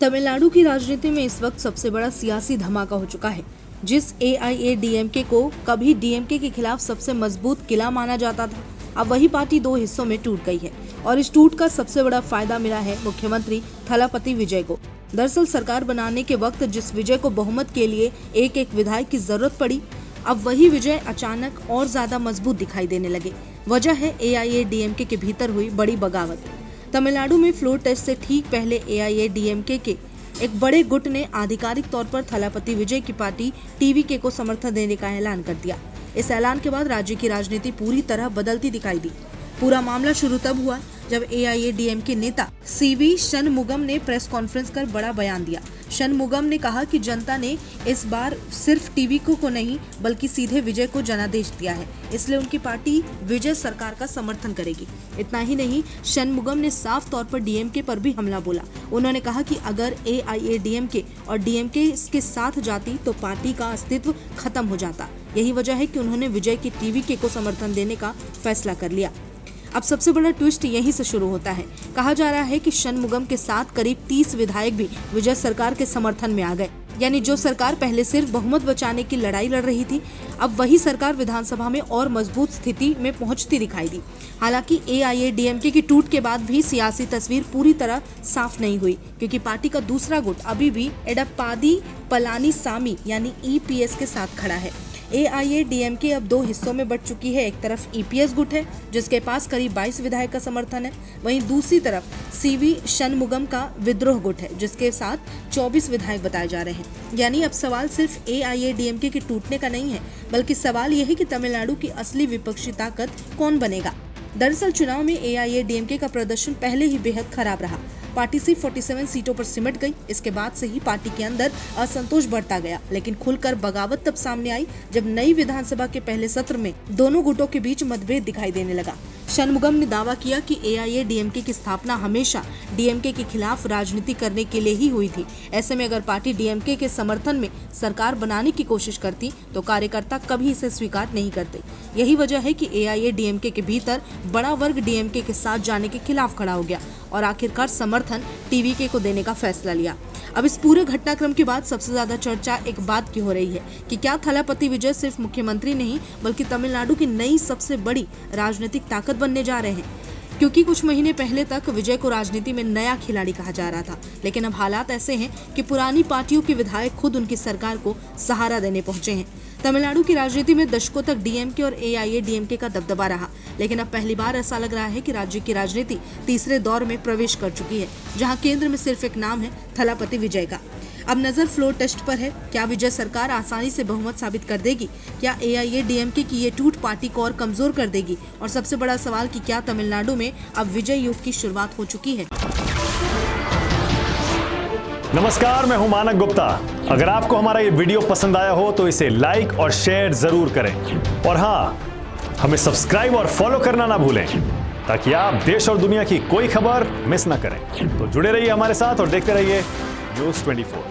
तमिलनाडु की राजनीति में इस वक्त सबसे बड़ा सियासी धमाका हो चुका है। जिस एआईएडीएमके को कभी डीएमके के खिलाफ सबसे मजबूत किला माना जाता था, अब वही पार्टी दो हिस्सों में टूट गई है और इस टूट का सबसे बड़ा फायदा मिला है मुख्यमंत्री थलापति विजय को। दरअसल सरकार बनाने के वक्त जिस विजय को बहुमत के लिए एक एक विधायक की जरूरत पड़ी, अब वही विजय अचानक और ज्यादा मजबूत दिखाई देने लगे। वजह है एआईएडीएमके के भीतर हुई बड़ी बगावत। तमिलनाडु में फ्लोर टेस्ट से ठीक पहले एआईएडीएमके के एक बड़े गुट ने आधिकारिक तौर पर थलापति विजय की पार्टी टीवीके को समर्थन देने का ऐलान कर दिया। इस ऐलान के बाद राज्य की राजनीति पूरी तरह बदलती दिखाई दी। पूरा मामला शुरू तब हुआ जब एआईएडीएमके नेता सीवी शनमुगम ने प्रेस कॉन्फ्रेंस कर बड़ा बयान दिया। शनमुगम ने कहा कि जनता ने इस बार सिर्फ टीवीके को नहीं बल्कि सीधे विजय को जनादेश दिया है, इसलिए उनकी पार्टी विजय सरकार का समर्थन करेगी। इतना ही नहीं, शनमुगम ने साफ तौर पर डीएमके पर भी हमला बोला। उन्होंने कहा कि अगर एआईएडीएमके और डीएमके इसके साथ जाती तो पार्टी का अस्तित्व खत्म हो जाता। यही वजह है कि उन्होंने विजय की टीवीके को समर्थन देने का फैसला कर लिया। अब सबसे बड़ा ट्विस्ट यहीं से शुरू होता है। कहा जा रहा है कि शनमुगम के साथ करीब 30 विधायक भी विजय सरकार के समर्थन में आ गए। यानी जो सरकार पहले सिर्फ बहुमत बचाने की लड़ाई लड़ रही थी, अब वही सरकार विधानसभा में और मजबूत स्थिति में पहुंचती दिखाई दी। हालांकि एआईएडीएमके की टूट के बाद भी सियासी तस्वीर पूरी तरह साफ नहीं हुई, क्योंकि पार्टी का दूसरा गुट अभी भी एडप्पादी पलानीसामी यानी ईपीएस के साथ खड़ा है। एआईएडीएमके अब दो हिस्सों में बट चुकी है। एक तरफ ईपीएस गुट है जिसके पास करीब 22 विधायक का समर्थन है, वहीं दूसरी तरफ सीवी शनमुगम का विद्रोह गुट है जिसके साथ 24 विधायक बताए जा रहे हैं। यानी अब सवाल सिर्फ एआईएडीएमके के टूटने का नहीं है, बल्कि सवाल यह है कि तमिलनाडु की असली विपक्षी ताकत कौन बनेगा। दरअसल चुनाव में एआईएडीएमके का प्रदर्शन पहले ही बेहद खराब रहा। पार्टी सिर्फ 47 सीटों पर सिमट गई। इसके बाद से ही पार्टी के अंदर असंतोष बढ़ता गया, लेकिन खुलकर बगावत तब सामने आई जब नई विधानसभा के पहले सत्र में दोनों गुटों के बीच मतभेद दिखाई देने लगा। शनमुगम ने दावा किया कि एआईएडीएमके की स्थापना हमेशा डीएमके के खिलाफ राजनीति करने के लिए ही हुई थी। ऐसे में अगर पार्टी डीएमके के समर्थन में सरकार बनाने की कोशिश करती तो कार्यकर्ता कभी इसे स्वीकार नहीं करते। यही वजह है कि एआईएडीएमके के भीतर बड़ा वर्ग डीएमके के साथ जाने के खिलाफ खड़ा हो गया और आखिरकार समर्थन टीवीके को देने का फैसला लिया। अब इस पूरे घटनाक्रम के बाद सबसे ज्यादा चर्चा एक बात की हो रही है कि क्या थलापति विजय सिर्फ मुख्यमंत्री नहीं बल्कि तमिलनाडु की नई सबसे बड़ी राजनीतिक ताकत बनने जा रहे हैं। क्योंकि कुछ महीने पहले तक विजय को राजनीति में नया खिलाड़ी कहा जा रहा था, लेकिन अब हालात ऐसे हैं कि पुरानी पार्टियों के विधायक खुद उनकी सरकार को सहारा देने पहुंचे हैं। तमिलनाडु की राजनीति में दशकों तक डीएमके और एआईएडीएमके का दबदबा रहा, लेकिन अब पहली बार ऐसा लग रहा है कि राज्य की राजनीति तीसरे दौर में प्रवेश कर चुकी है, जहां केंद्र में सिर्फ एक नाम है, थलापति विजय का। अब नजर फ्लोर टेस्ट पर है। क्या विजय सरकार आसानी से बहुमत साबित कर देगी? क्या एआईएडीएमके की ये टूट पार्टी को और कमजोर कर देगी? और सबसे बड़ा सवाल कि क्या तमिलनाडु में अब विजय युग की शुरुआत हो चुकी है? नमस्कार, मैं हूं मानक गुप्ता। अगर आपको हमारा ये वीडियो पसंद आया हो तो इसे लाइक और शेयर जरूर करें, और हाँ, हमें सब्सक्राइब और फॉलो करना ना भूलें ताकि आप देश और दुनिया की कोई खबर मिस ना करें। तो जुड़े रहिए हमारे साथ और देखते रहिए न्यूज़ 24।